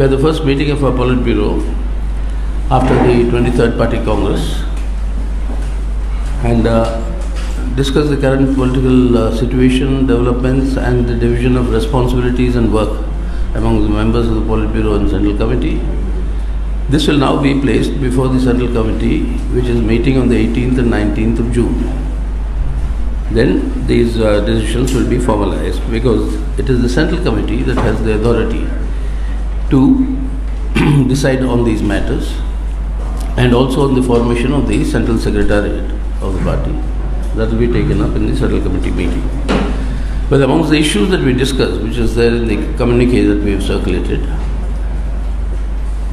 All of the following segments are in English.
We had the first meeting of our Politburo after the 23rd Party Congress and discussed the current political situation, developments and the division of responsibilities and work among the members of the Politburo and Central Committee. This will now be placed before the Central Committee, which is meeting on the 18th and 19th of June. Then these decisions will be formalized, because it is the Central Committee that has the authority to decide on these matters, and also on the formation of the Central Secretariat of the party. That will be taken up in the Central Committee meeting. But amongst the issues that we discussed, which is there in the communique that we have circulated,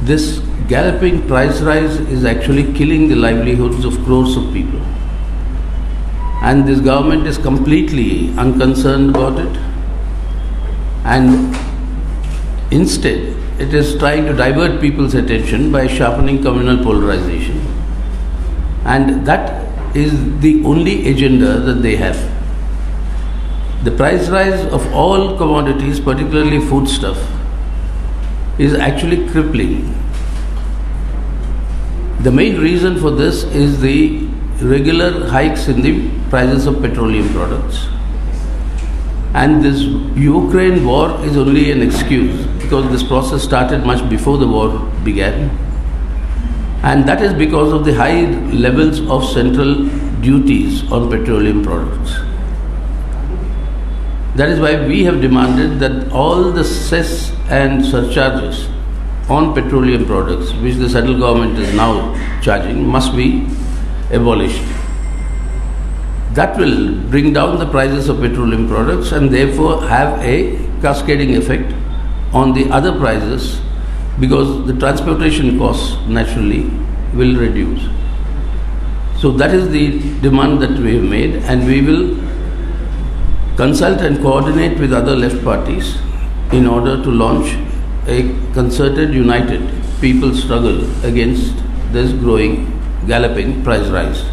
this galloping price rise is actually killing the livelihoods of crores of people. And this government is completely unconcerned about it. And instead, it is trying to divert people's attention by sharpening communal polarization. And that is the only agenda that they have. The price rise of all commodities, particularly foodstuff, is actually crippling. The main reason for this is the regular hikes in the prices of petroleum products. And this Ukraine war is only an excuse, because this process started much before the war began. And that is because of the high levels of central duties on petroleum products. That is why we have demanded that all the cess and surcharges on petroleum products, which the central government is now charging, must be abolished. That will bring down the prices of petroleum products and therefore have a cascading effect on the other prices, because the transportation costs naturally will reduce. So that is the demand that we have made, and we will consult and coordinate with other left parties in order to launch a concerted, united people's struggle against this growing, galloping price rise.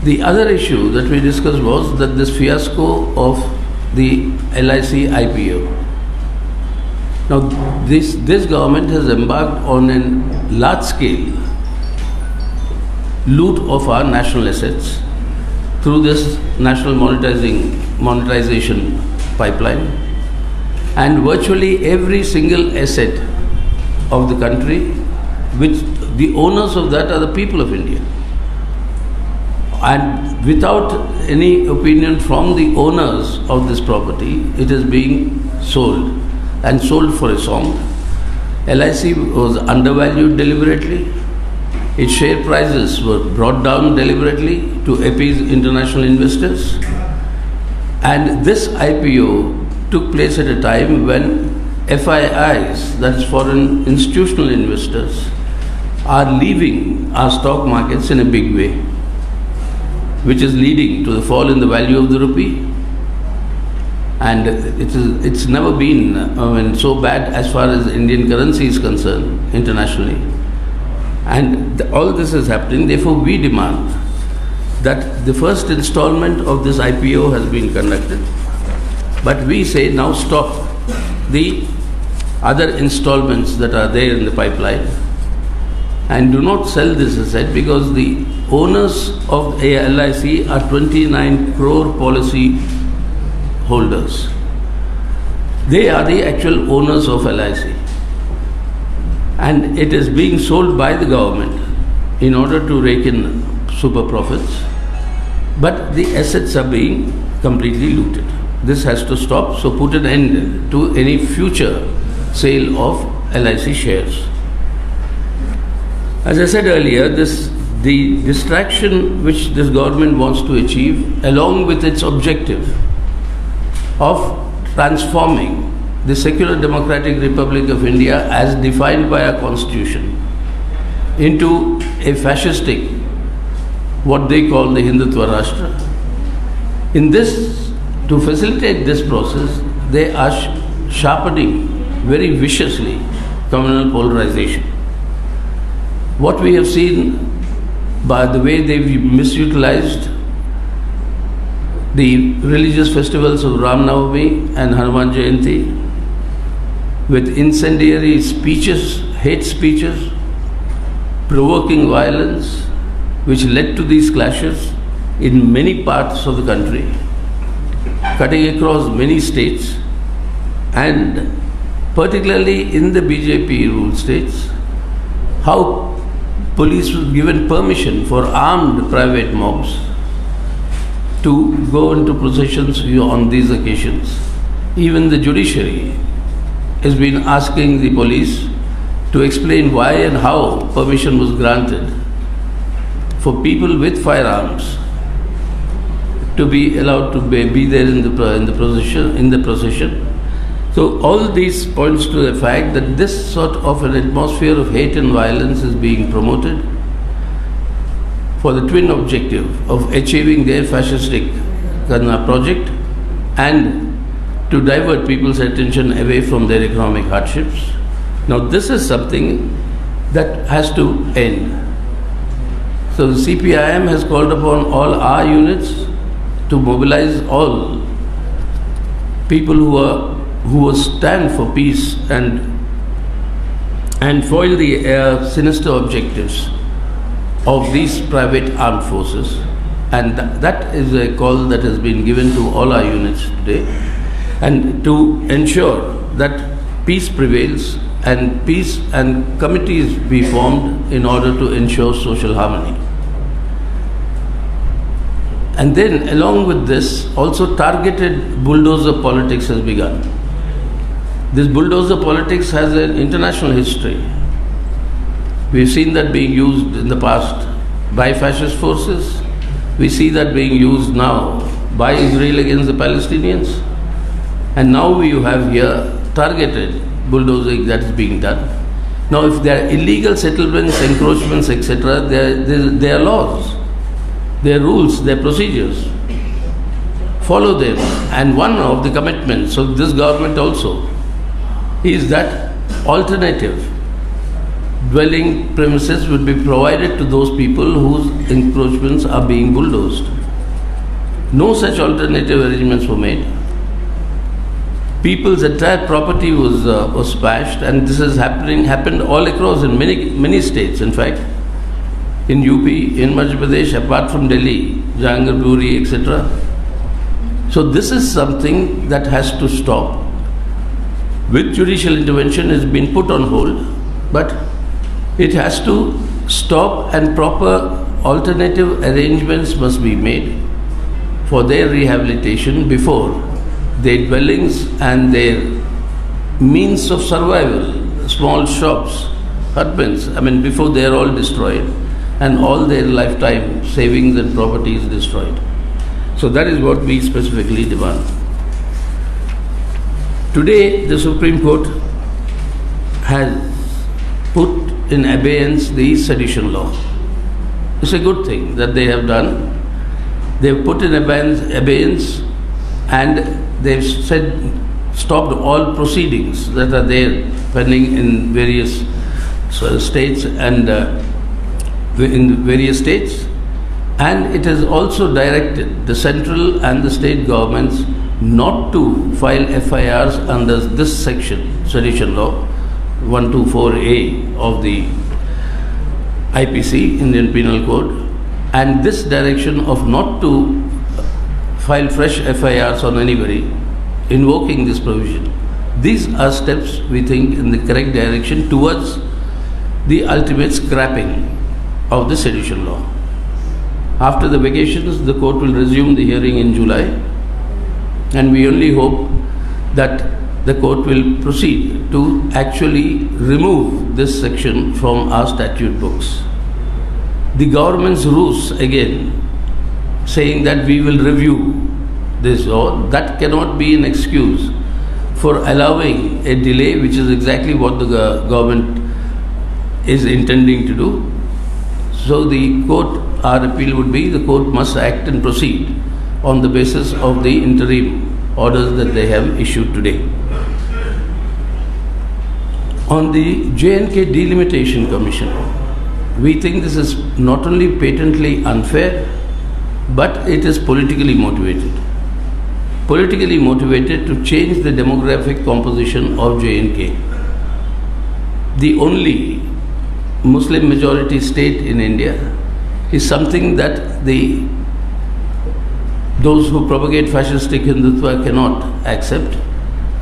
The other issue that we discussed was that this fiasco of the LIC IPO. Now, this government has embarked on a large-scale loot of our national assets through this national monetization pipeline, and virtually every single asset of the country, which the owners of that are the people of India. And without any opinion from the owners of this property, it is being sold, and sold for a song. LIC was undervalued deliberately. Its share prices were brought down deliberately to appease international investors. And this IPO took place at a time when FIIs, that is foreign institutional investors, are leaving our stock markets in a big way, which is leading to the fall in the value of the rupee. And it's never been so bad as far as Indian currency is concerned internationally. And all this is happening. Therefore, we demand that the first installment of this IPO has been conducted. But we say now stop the other installments that are there in the pipeline, and do not sell this asset, because the owners of LIC are 29 crore policy holders. They are the actual owners of LIC. And it is being sold by the government in order to rake in super profits. But the assets are being completely looted. This has to stop, so put an end to any future sale of LIC shares. As I said earlier, the distraction which this government wants to achieve, along with its objective of transforming the secular democratic Republic of India as defined by our constitution into a fascistic, what they call the Hindutva Rashtra. In this, to facilitate this process, they are sharpening very viciously communal polarization. What we have seen by the way they've misutilized the religious festivals of Ram Navami and Hanuman Jayanti, with incendiary speeches, hate speeches, provoking violence, which led to these clashes in many parts of the country, cutting across many states, and particularly in the BJP ruled states, how police was given permission for armed private mobs to go into processions on these occasions. Even the judiciary has been asking the police to explain why and how permission was granted for people with firearms to be allowed to be there in the procession. So all these points to the fact that this sort of an atmosphere of hate and violence is being promoted for the twin objective of achieving their fascistic project and to divert people's attention away from their economic hardships. Now this is something that has to end. So the CPIM has called upon all our units to mobilize all people who stand for peace and foil the sinister objectives of these private armed forces. And that is a call that has been given to all our units today, and to ensure that peace prevails and peace and committees be formed in order to ensure social harmony. And then along with this, also targeted bulldozer politics has begun. This bulldozer politics has an international history. We've seen that being used in the past by fascist forces. We see that being used now by Israel against the Palestinians. And now you have here targeted bulldozing that is being done. Now if there are illegal settlements, encroachments, etc., there are laws, there are rules, there are procedures. Follow them. And one of the commitments of this government also is that alternative dwelling premises would be provided to those people whose encroachments are being bulldozed. No such alternative arrangements were made. People's entire property was smashed, and this is happened all across in many states. In fact, in UP, in Madhya Pradesh, apart from Delhi, Jahangir Puri, etc. So this is something that has to stop. With judicial intervention, it's been put on hold, but it has to stop, and proper alternative arrangements must be made for their rehabilitation before their dwellings and their means of survival, small shops, husbands, before they are all destroyed and all their lifetime savings and property is destroyed. So that is what we specifically demand. Today, the Supreme Court has put in abeyance the sedition law. It's a good thing that they have done. They've put in abeyance and they've said stopped all proceedings that are there pending in various states and and it has also directed the central and the state governments not to file FIRs under this section, sedition law 124A of the IPC, Indian Penal Code, and this direction of not to file fresh FIRs on anybody, invoking this provision. These are steps, we think, in the correct direction towards the ultimate scrapping of the sedition law. After the vacations, the court will resume the hearing in July, and we only hope that the court will proceed to actually remove this section from our statute books. The government's ruse again, saying that we will review this law, that cannot be an excuse for allowing a delay, which is exactly what the government is intending to do. So the court, our appeal would be, the court must act and proceed on the basis of the interim orders that they have issued today. On the J&K Delimitation Commission, we think this is not only patently unfair, but it is politically motivated. politically motivated to change the demographic composition of J&K. The only Muslim majority state in India is something that those who propagate fascistic Hindutva cannot accept.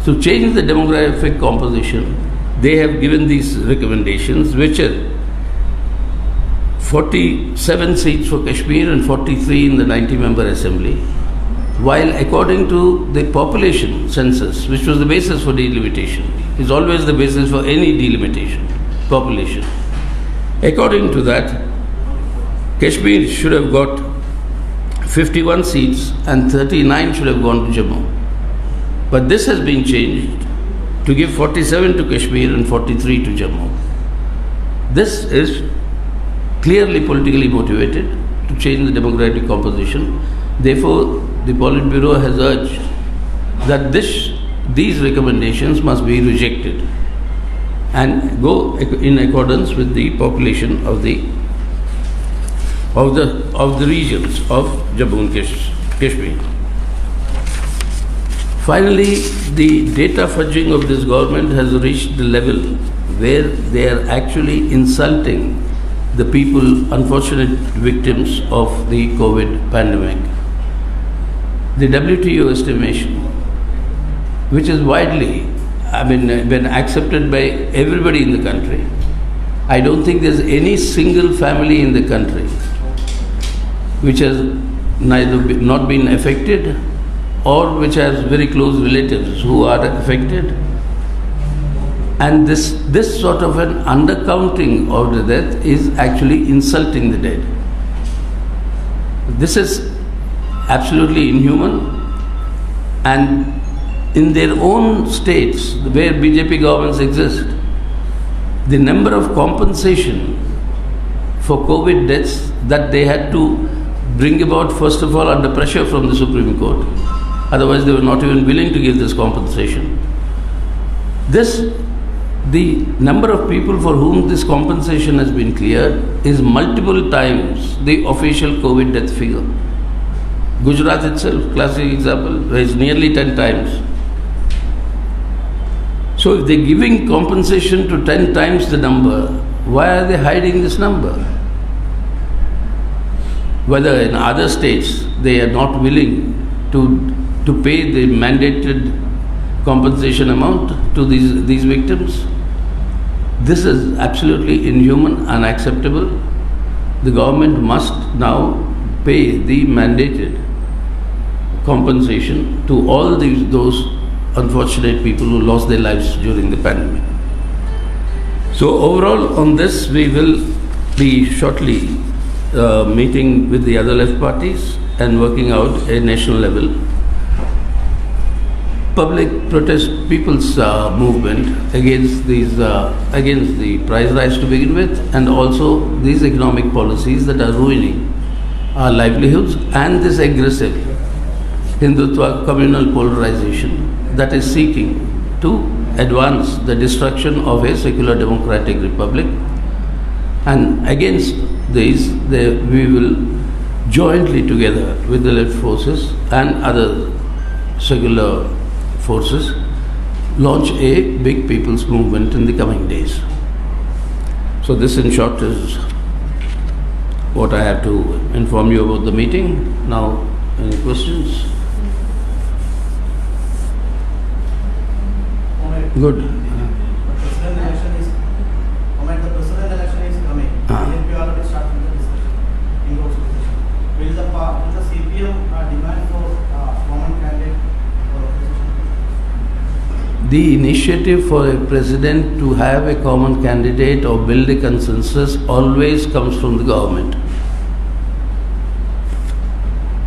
To change the demographic composition, they have given these recommendations, which are 47 seats for Kashmir and 43 in the 90-member assembly, while according to the population census, which was the basis for delimitation, is always the basis for any delimitation, population. According to that, Kashmir should have got 51 seats and 39 should have gone to Jammu. But this has been changed to give 47 to Kashmir and 43 to Jammu. This is clearly politically motivated to change the demographic composition. Therefore, the Politburo has urged that these recommendations must be rejected and go in accordance with the population of the regions of Jammu and Kashmir. Finally, the data fudging of this government has reached the level where they are actually insulting the people, unfortunate victims of the COVID pandemic. The WTO estimation, which is widely, been accepted by everybody in the country, I don't think there's any single family in the country which has not been affected or which has very close relatives who are affected. And this sort of an undercounting of the death is actually insulting the dead. This is absolutely inhuman, and in their own states where BJP governments exist, the number of compensation for COVID deaths that they had to bring about, first of all, under pressure from the Supreme Court. Otherwise, they were not even willing to give this compensation. The number of people for whom this compensation has been cleared is multiple times the official COVID death figure. Gujarat itself, classic example, is nearly 10 times. So if they're giving compensation to 10 times the number, why are they hiding this number? Whether in other states they are not willing to pay the mandated compensation amount to these victims. This is absolutely inhuman, unacceptable. The government must now pay the mandated compensation to all those unfortunate people who lost their lives during the pandemic. So overall on this, we will be shortly meeting with the other left parties and working out a national level public protest, people's movement against against the price rise to begin with, and also these economic policies that are ruining our livelihoods, and this aggressive Hindutva communal polarization that is seeking to advance the destruction of a secular democratic republic. And against these, we will jointly together with the left forces and other secular forces launch a big people's movement in the coming days. So this in short is what I have to inform you about the meeting. Now, any questions? Good. The president election is coming. BNP already started the discussion. Will the CPM demand for common candidate for opposition? The initiative for a president to have a common candidate or build a consensus always comes from the government.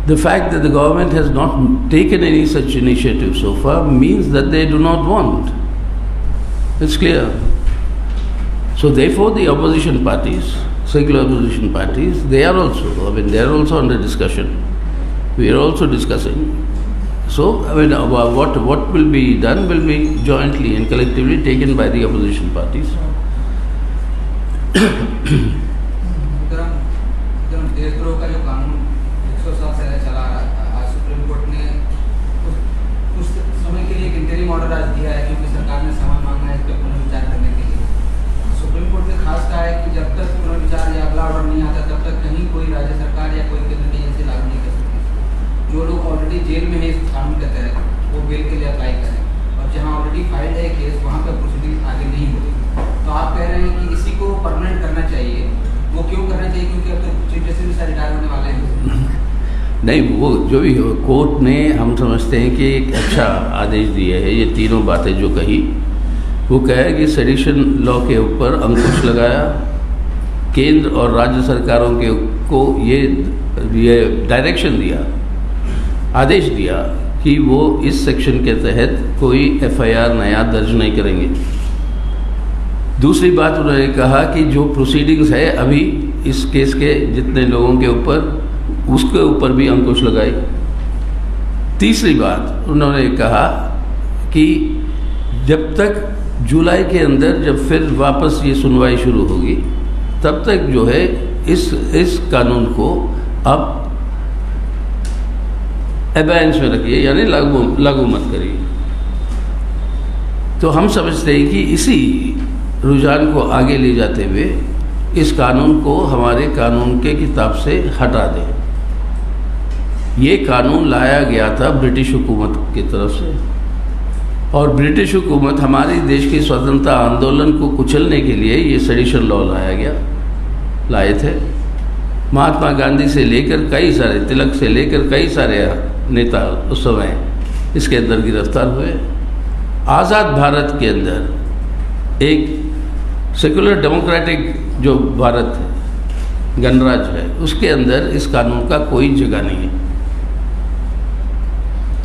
The fact that the government has not taken any such initiative so far means that they do not want. It's clear. So therefore the opposition parties, secular opposition parties, they are also under discussion. We are also discussing. So what will be done will be jointly and collectively taken by the opposition parties. Order आज दिया है क्योंकि सरकार ने समय मांगा है इस पर पुनर्विचार करने के लिए। सुप्रीम कोर्ट ने खास कहा है कि जब तक पुनर्विचार या अगला ऑर्डर नहीं आता तब तक कहीं कोई राज्य सरकार या कोई केंद्र की एजेंसी लागू नहीं कर सकती। जो लोग ऑलरेडी जेल में है इस कानून के तहत वो बेल के लिए अप्लाई करें, और जहाँ ऑलरेडी फाइल्ड है केस वहाँ पर प्रोसीडिंग आगे नहीं होगी। तो आप कह रहे हैं कि इसी को परमानेंट करना चाहिए, वो क्यों करना चाहिए? क्योंकि अब तो चीफ जस्टिस भी रिटायर होने वाले हैं। नहीं, वो जो भी हो, कोर्ट ने हम समझते हैं कि एक अच्छा आदेश दिया है। ये तीनों बातें जो कही, वो कहा है कि सेडिशन लॉ के ऊपर अंकुश लगाया, केंद्र और राज्य सरकारों के को ये डायरेक्शन दिया, आदेश दिया कि वो इस सेक्शन के तहत कोई एफआईआर नया दर्ज नहीं करेंगे। दूसरी बात उन्होंने कहा कि जो प्रोसीडिंग्स है अभी इस केस के जितने लोगों के ऊपर, उसके ऊपर भी अंकुश लगाई। तीसरी बात उन्होंने कहा कि जब तक जुलाई के अंदर जब फिर वापस ये सुनवाई शुरू होगी तब तक जो है इस कानून को अब एबेंस में रखिए, यानी लागू मत करिए। तो हम समझते हैं कि इसी रुझान को आगे ले जाते हुए इस कानून को हमारे कानून के किताब से हटा दें। ये कानून लाया गया था ब्रिटिश हुकूमत की तरफ से, और ब्रिटिश हुकूमत हमारे देश के स्वतंत्रता आंदोलन को कुचलने के लिए ये सेडिशन लॉ लाए थे। महात्मा गांधी से लेकर कई सारे, तिलक से लेकर कई सारे नेता उस समय इसके अंदर गिरफ्तार हुए। आज़ाद भारत के अंदर एक सेकुलर डेमोक्रेटिक जो भारत है, गणराज्य है, उसके अंदर इस कानून का कोई जगह नहीं है।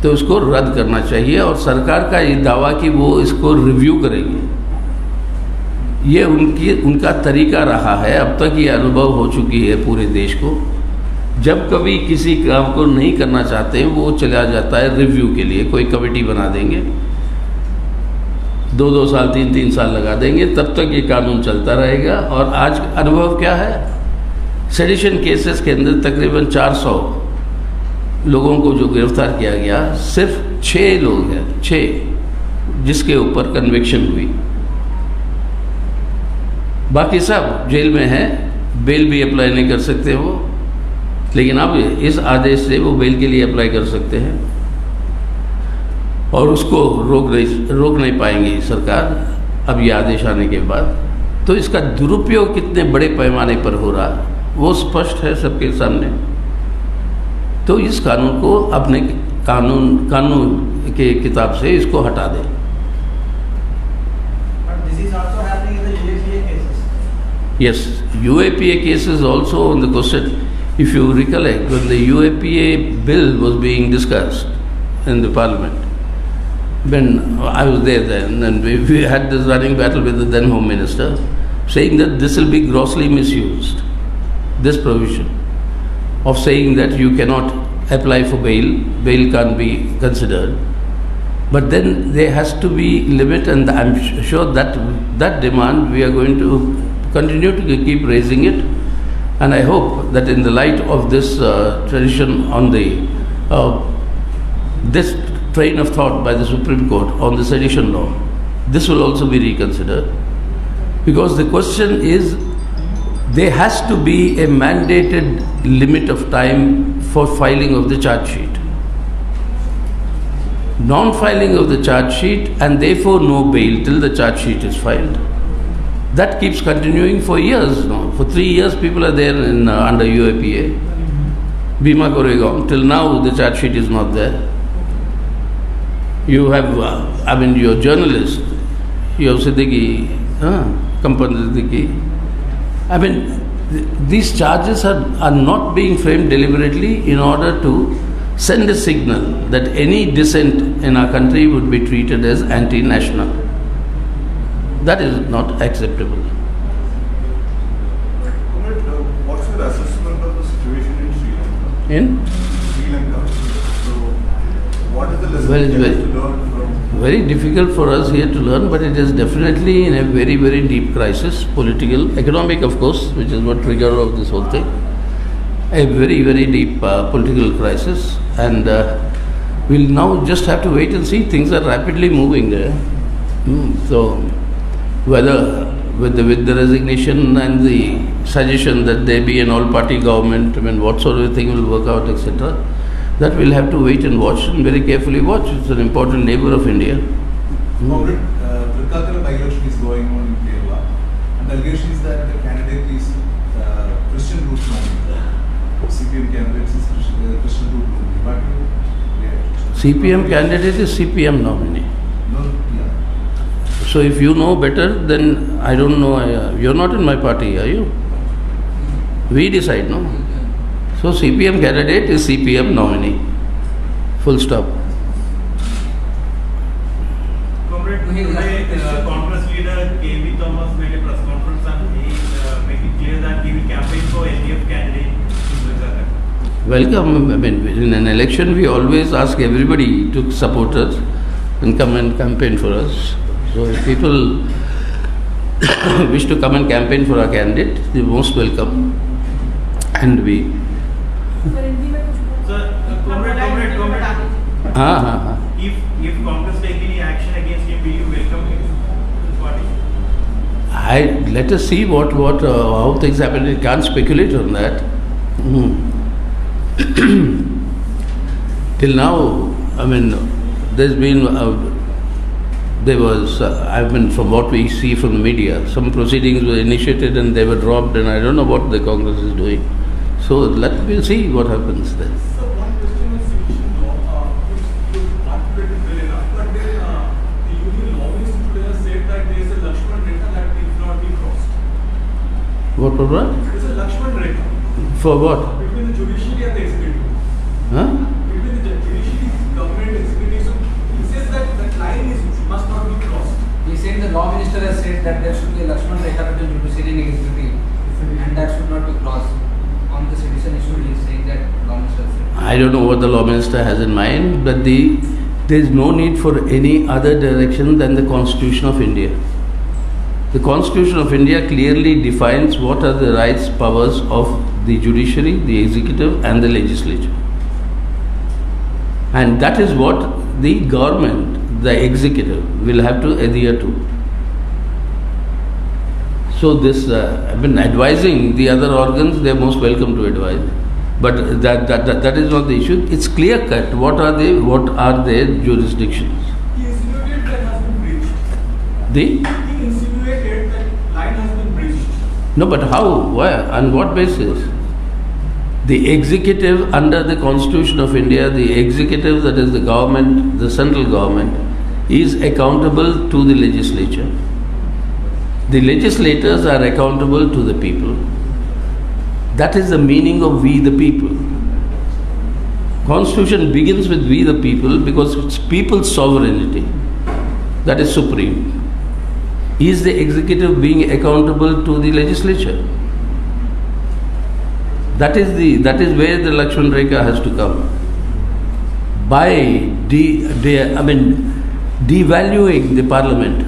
तो उसको रद्द करना चाहिए, और सरकार का ये दावा कि वो इसको रिव्यू करेंगे, ये उनका तरीका रहा है। अब तक ये अनुभव हो चुकी है पूरे देश को। जब कभी किसी काम को नहीं करना चाहते हैं वो चला जाता है रिव्यू के लिए, कोई कमेटी बना देंगे, 2-2 साल 3-3 साल लगा देंगे, तब तक ये कानून चलता रहेगा। और आज अनुभव क्या है, सेडिशन केसेस के अंदर तकरीबन 400 लोगों को जो गिरफ्तार किया गया, सिर्फ 6 लोग हैं, 6 जिसके ऊपर कन्विक्शन हुई, बाकी सब जेल में हैं, बेल भी अप्लाई नहीं कर सकते वो। लेकिन अब इस आदेश से वो बेल के लिए अप्लाई कर सकते हैं, और उसको रोक नहीं पाएंगी सरकार अब ये आदेश आने के बाद। तो इसका दुरुपयोग कितने बड़े पैमाने पर हो रहा वो स्पष्ट है सबके सामने। तो इस कानून को अपने कानून के किताब से इसको हटा दें। Yes, UAPA cases also on the question. If you recollect, when the UAPA bill was being discussed in the parliament, when I was there then, and we had this running battle with the then Home Minister, saying that this will be grossly misused, this provision of saying that you cannot apply for bail can't be considered. But then there has to be limit, and I'm sure that demand we are going to continue to keep raising it. And I hope that in the light of this tradition on the this train of thought by the Supreme Court on the sedition law, this will also be reconsidered, because the question is there has to be a mandated limit of time for filing of the charge sheet. Non-filing of the charge sheet and therefore no bail till the charge sheet is filed. That keeps continuing for years now. For 3 years people are there under UAPA, Bhima Koregaon. Till now the charge sheet is not there. You have, your journalist, you have Siddiqui, Kampan Siddiqui. These charges are not being framed deliberately in order to send a signal that any dissent in our country would be treated as anti-national. That is not acceptable. What's your assessment of the situation in Sri Lanka? In? Sri Lanka. So, what is the lesson Well, you have to learn from? Very difficult for us here to learn, but it is definitely in a very, very deep crisis, political, economic of course, which is what trigger of this whole thing. A very, very deep political crisis, and We'll now just have to wait and see. Things are rapidly moving there. So, whether with the resignation and the suggestion that there be an all-party government, I mean, what sort of thing will work out, etc., that we'll have to wait and watch and very carefully watch. It's an important neighbor of India. Comrade, Trikakara by-election is going on in Kerala, and the allegation is that the candidate is Christian root nominee. CPM candidate is Christian root nominee. But CPM candidate is CPM nominee. no, yeah. So if you know better, then I don't know. You're not in my party, are you? We decide, no? So CPM candidate is CPM nominee. Full stop. Comrade, today, Congress leader K.V. Thomas made a press conference and he made it clear that he will campaign for LDF candidate in Gujarat. Welcome. I mean, in an election, we always ask everybody to support us and come and campaign for us. So if people wish to come and campaign for our candidate, they're most welcome. And we. Sir, comrade. If Congress take any action against him, will you welcome him to the party? Let us see how things happen. We can't speculate on that. Till now, I mean, from what we see from the media, some proceedings were initiated and they were dropped, and I don't know what the Congress is doing. So we'll see what happens then. So one question is sufficient law, which you articulated well enough, but then the union lobbyist today has said that there is a Lakshman Rekha that will not be crossed. What? There is a Lakshman Rekha For what? between the judiciary and the executive. Huh? Between the judiciary, government, executive. So he says that that line must not be crossed. He said the law minister has said that there should be a Lakshman Rekha between judiciary and executive, and that should not be crossed. On the citizen issue, he is saying that law minister has said. I don't know what the law minister has in mind, but there is no need for any other direction than the Constitution of India. The Constitution of India clearly defines what are the rights, powers of the judiciary, the executive and the legislature. And that is what the government, the executive, will have to adhere to. So this, I've been advising the other organs, they are most welcome to advise. But that is not the issue. It's clear cut. What are their jurisdictions? He insinuated that has been breached. He insinuated that line has been breached. No, but how? Why? On what basis? The executive under the Constitution of India, the executive, that is the government, the central government, is accountable to the legislature. The legislators are accountable to the people. That is the meaning of we the people. Constitution begins with we the people because it's people's sovereignty that is supreme. Is the executive being accountable to the legislature? That is where the Lakshman Rekha has to come. By devaluing the parliament,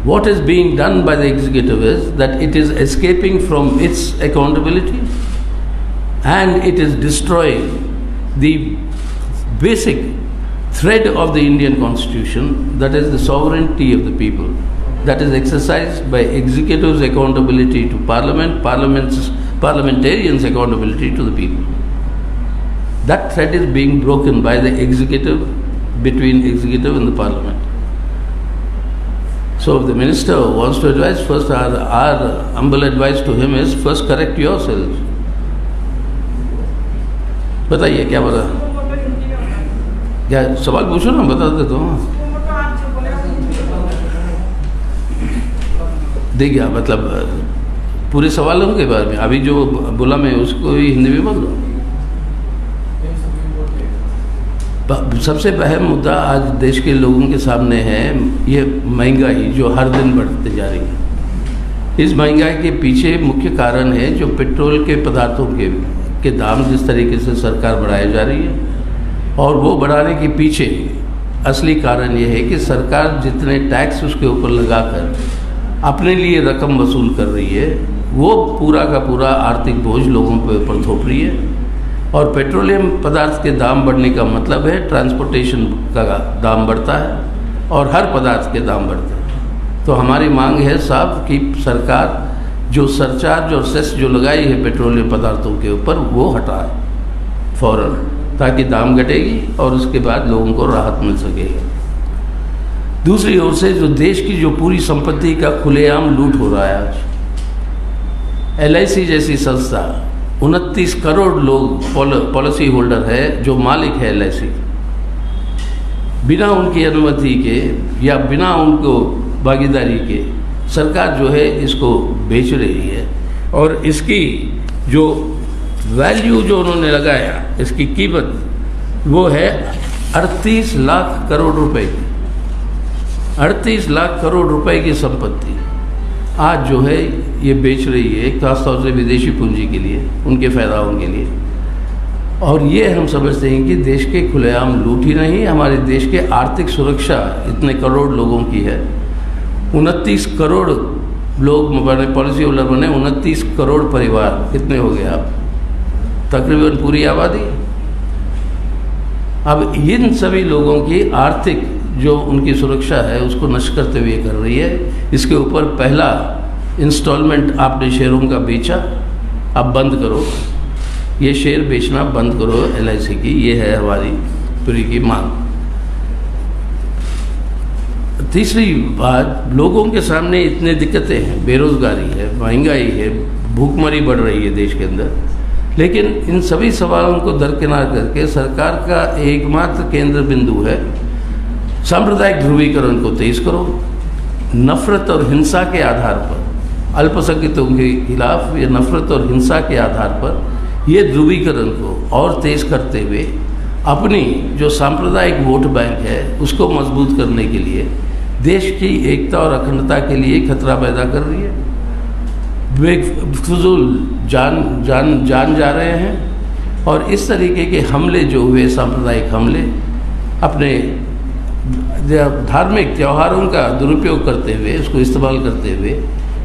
what is being done by the executive is that it is escaping from its accountability and it is destroying the basic thread of the Indian Constitution, that is the sovereignty of the people, that is exercised by executive's accountability to parliament, parliamentarians' accountability to the people. That thread is being broken by the executive, between executive and the parliament. So if the minister wants to advise, first our humble advice to him is first correct yourselves. बताइए क्या बता? क्या सवाल पूछो ना, बता देता हूँ. देखिए मतलब पूरे सवालों के बारे में अभी जो बोला मैं उसको ही हिंदी में बोल दूँ. सबसे अहम मुद्दा आज देश के लोगों के सामने है ये महंगाई जो हर दिन बढ़ते जा रही है. इस महंगाई के पीछे मुख्य कारण है जो पेट्रोल के पदार्थों के दाम जिस तरीके से सरकार बढ़ाई जा रही है, और वो बढ़ाने के पीछे असली कारण ये है कि सरकार जितने टैक्स उसके ऊपर लगाकर अपने लिए रकम वसूल कर रही है, वो पूरा का पूरा आर्थिक बोझ लोगों के ऊपर थोप रही है. और पेट्रोलियम पदार्थ के दाम बढ़ने का मतलब है ट्रांसपोर्टेशन का दाम बढ़ता है और हर पदार्थ के दाम बढ़ते हैं। तो हमारी मांग है साहब कि सरकार जो सरचार्ज और सेस जो लगाई है पेट्रोलियम पदार्थों के ऊपर वो हटाए फ़ौरन, ताकि दाम घटेगी और उसके बाद लोगों को राहत मिल सकेगी। दूसरी ओर से जो देश की जो पूरी संपत्ति का खुलेआम लूट हो रहा है आज, LIC जैसी संस्था 29 करोड़ लोग पॉलिसी होल्डर है जो मालिक है LIC, बिना उनकी अनुमति के या बिना उनको भागीदारी के सरकार जो है इसको बेच रही है। और इसकी जो वैल्यू जो उन्होंने लगाया, इसकी कीमत वो है 38 लाख करोड़ रुपए की। 38 लाख करोड़ रुपए की संपत्ति आज जो है ये बेच रही है, खासतौर से विदेशी पूंजी के लिए, उनके फायदाओं के लिए। और ये हम समझते हैं कि देश के खुलेआम लूट ही नहीं, हमारे देश के आर्थिक सुरक्षा इतने करोड़ लोगों की है। 29 करोड़ लोग बने, पॉलिसी होल्डर बने, 29 करोड़ परिवार, कितने हो गए आप? तकरीबन पूरी आबादी। अब इन सभी लोगों की आर्थिक जो उनकी सुरक्षा है उसको नष्ट करते हुए कर रही है। इसके ऊपर पहला इंस्टॉलमेंट आपने शेयरों का बेचा, अब बंद करो, ये शेयर बेचना बंद करो LIC की, ये है हमारी पूरी की मांग। तीसरी बात, लोगों के सामने इतने दिक्कतें हैं, बेरोजगारी है, महंगाई है, भूखमरी बढ़ रही है देश के अंदर, लेकिन इन सभी सवालों को दरकिनार करके सरकार का एकमात्र केंद्र बिंदु है सांप्रदायिक ध्रुवीकरण को तेज करो, नफरत और हिंसा के आधार पर, अल्पसंख्यकों के खिलाफ ये नफरत और हिंसा के आधार पर ये ध्रुवीकरण को और तेज करते हुए अपनी जो सांप्रदायिक वोट बैंक है उसको मजबूत करने के लिए देश की एकता और अखंडता के लिए खतरा पैदा कर रही है। बेफजूल जान जा रहे हैं और इस तरीके के हमले जो हुए, सांप्रदायिक हमले, अपने धार्मिक त्योहारों का दुरुपयोग करते हुए, उसको इस्तेमाल करते हुए,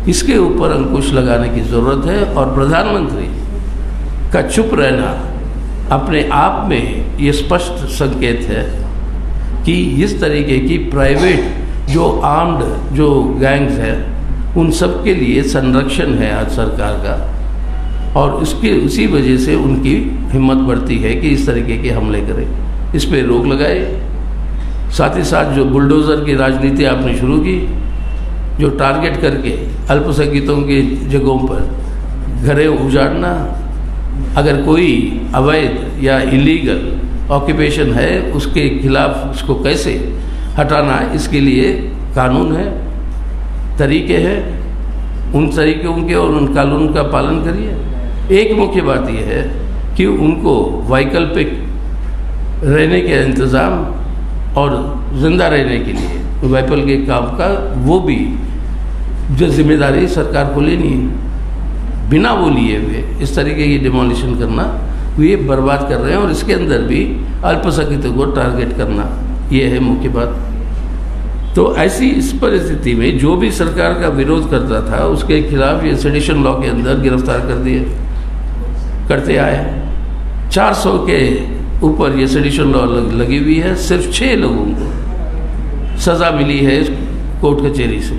इसके ऊपर अंकुश लगाने की ज़रूरत है। और प्रधानमंत्री का चुप रहना अपने आप में ये स्पष्ट संकेत है कि इस तरीके की प्राइवेट जो आर्म्ड जो गैंग्स हैं उन सब के लिए संरक्षण है आज सरकार का, और उसकी उसी वजह से उनकी हिम्मत बढ़ती है कि इस तरीके के हमले करें, इस पर रोक लगाए। साथ ही साथ जो बुलडोज़र की राजनीति आपने शुरू की, जो टारगेट करके अल्पसंख्यकों की जगहों पर घरें उजाड़ना, अगर कोई अवैध या इलीगल ऑक्यूपेशन है उसके खिलाफ उसको कैसे हटाना है, इसके लिए कानून है, तरीके हैं, उन तरीकों के और उन कानून का पालन करिए। एक मुख्य बात यह है कि उनको वैकल्पिक रहने के इंतज़ाम और ज़िंदा रहने के लिए वैकल्पिक काम का वो भी जो जिम्मेदारी सरकार को लेनी है। बिना वो लिए हुए इस तरीके की डिमोलिशन करना, ये बर्बाद कर रहे हैं और इसके अंदर भी अल्पसंख्यकों को टारगेट करना, ये है मुख्य बात। तो ऐसी इस परिस्थिति में जो भी सरकार का विरोध करता था उसके खिलाफ ये सेडिशन लॉ के अंदर गिरफ्तार करते आए। 400 के ऊपर ये सेडिशन लॉ लगी हुई है, सिर्फ 6 लोगों को सज़ा मिली है कोर्ट कचहरी से,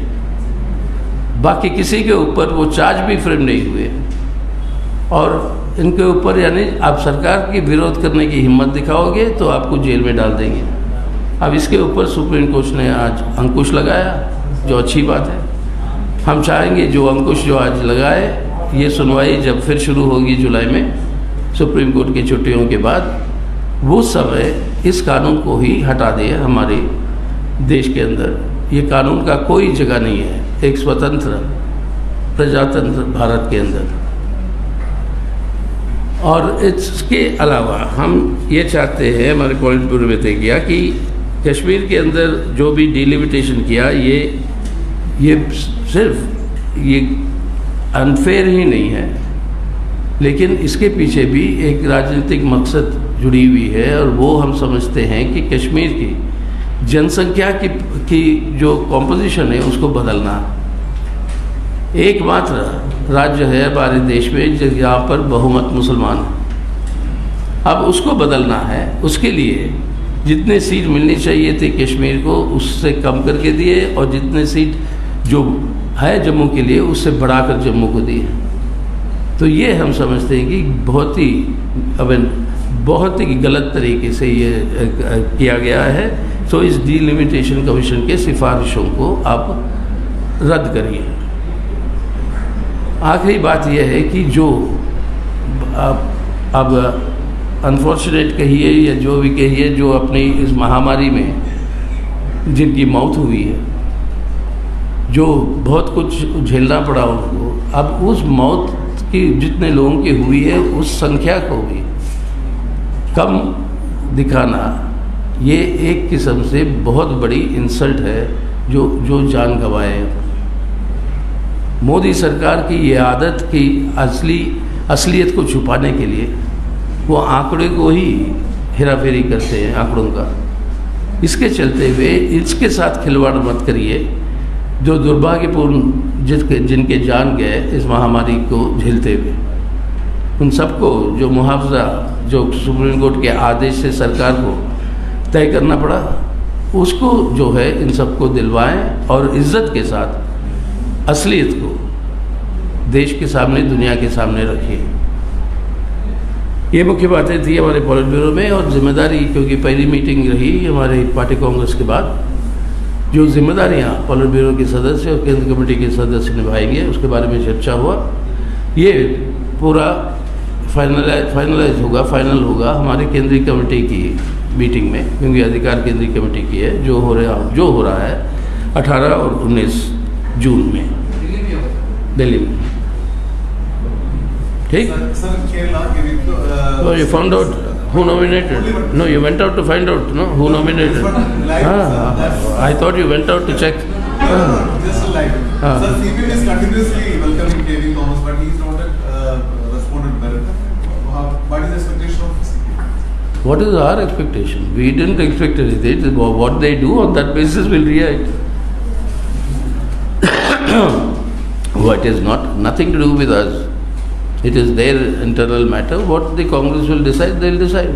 बाकी किसी के ऊपर वो चार्ज भी फ्रेम नहीं हुए। और इनके ऊपर यानी आप सरकार की विरोध करने की हिम्मत दिखाओगे तो आपको जेल में डाल देंगे। अब इसके ऊपर सुप्रीम कोर्ट ने आज अंकुश लगाया, जो अच्छी बात है। हम चाहेंगे जो अंकुश जो आज लगाए, ये सुनवाई जब फिर शुरू होगी जुलाई में सुप्रीम कोर्ट की छुट्टियों के बाद, वो समय इस कानून को ही हटा दे हमारे देश के अंदर। ये कानून का कोई जगह नहीं है एक स्वतंत्र प्रजातंत्र भारत के अंदर। और इसके अलावा हम ये चाहते हैं, हमारे पॉलिट ब्यूरो में तय किया कि कश्मीर के अंदर जो भी डिलिमिटेशन किया, ये सिर्फ ये अनफेयर ही नहीं है, लेकिन इसके पीछे भी एक राजनीतिक मकसद जुड़ी हुई है। और वो हम समझते हैं कि कश्मीर की जनसंख्या की जो कॉम्पोजिशन है उसको बदलना। एकमात्र राज्य है हमारे देश में जहाँ पर बहुमत मुसलमान है, अब उसको बदलना है। उसके लिए जितने सीट मिलनी चाहिए थे कश्मीर को उससे कम करके दिए, और जितने सीट जो है जम्मू के लिए उससे बढ़ाकर जम्मू को दिए। तो ये हम समझते हैं कि बहुत ही गलत तरीके से ये किया गया है। तो इस डिलिमिटेशन कमीशन के सिफारिशों को आप रद्द करिए। आखिरी बात यह है कि जो अब अनफॉर्चुनेट कहिए या जो भी कहिए, जो अपनी इस महामारी में जिनकी मौत हुई है, जो बहुत कुछ झेलना पड़ा उनको, अब उस मौत की जितने लोगों की हुई है उस संख्या को भी कम दिखाना, ये एक किस्म से बहुत बड़ी इंसल्ट है जो जान गंवाए। मोदी सरकार की ये आदत की असलियत को छुपाने के लिए वो आंकड़े को ही हेराफेरी करते हैं, आंकड़ों का। इसके चलते हुए इसके साथ खिलवाड़ मत करिए। जो दुर्भाग्यपूर्ण जिनके जान गए इस महामारी को झेलते हुए, उन सबको जो मुआवजा जो सुप्रीम कोर्ट के आदेश से सरकार को तय करना पड़ा, उसको जो है इन सबको दिलवाएं और इज्जत के साथ असलियत को देश के सामने, दुनिया के सामने रखिए। ये मुख्य बातें थी हमारे पॉलिट ब्यूरो में। और जिम्मेदारी, क्योंकि पहली मीटिंग रही हमारे पार्टी कांग्रेस के बाद, जो जिम्मेदारियाँ पॉलिट ब्यूरो के सदस्य और केंद्र कमेटी के सदस्य निभाएंगे उसके बारे में चर्चा हुआ। ये पूरा फाइनल होगा हमारे केंद्रीय कमेटी की मीटिंग में, क्योंकि अधिकार केंद्रीय कमेटी की है। जो हो रहा है 18 और 19 जून में दिल्ली में। ठीक? So you found out who nominated? No, you went out to find out, no? Who nominated? I thought you went out to check. Just like Sir, CPM is continuously welcoming KV Thomas, but he's not responded well. What is the expectation of CPM? What is our expectation? We didn't expect anything. What they do on that basis will react. What is nothing to do with us. It is their internal matter. What the Congress will decide, they will decide.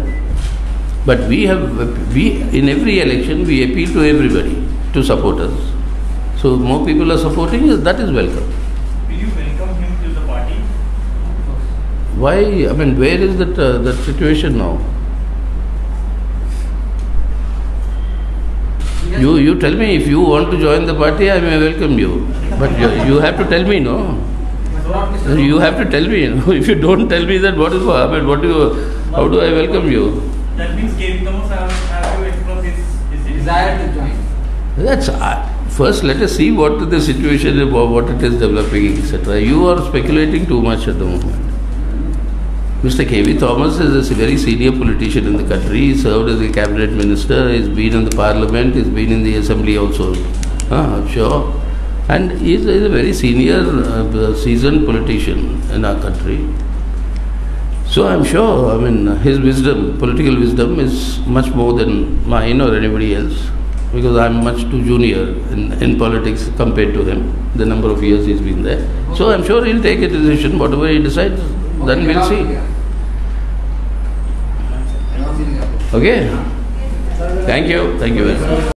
But we in every election, we appeal to everybody to support us. So more people are supporting us, that is welcome. Will you welcome him to the party? Why? I mean, where is that situation now? You tell me, if you want to join the party, I may welcome you. But you have to tell me, no? You have to tell me. If you don't tell me that, how do I welcome you? That means KV Thomas have to express his desire to join. That's first. Let us see what the situation is, what it is developing, etc. You are speculating too much at the moment. Mr. KV Thomas is a very senior politician in the country. He served as a cabinet minister. He's been in the parliament. He's been in the assembly also. I'm sure. And he is a very senior, seasoned politician in our country. So I'm sure, I mean, his wisdom, political wisdom is much more than mine or anybody else, because I'm much too junior in politics compared to him, the number of years he's been there. So I'm sure he'll take a decision, whatever he decides, then we'll see. Okay? Thank you very much.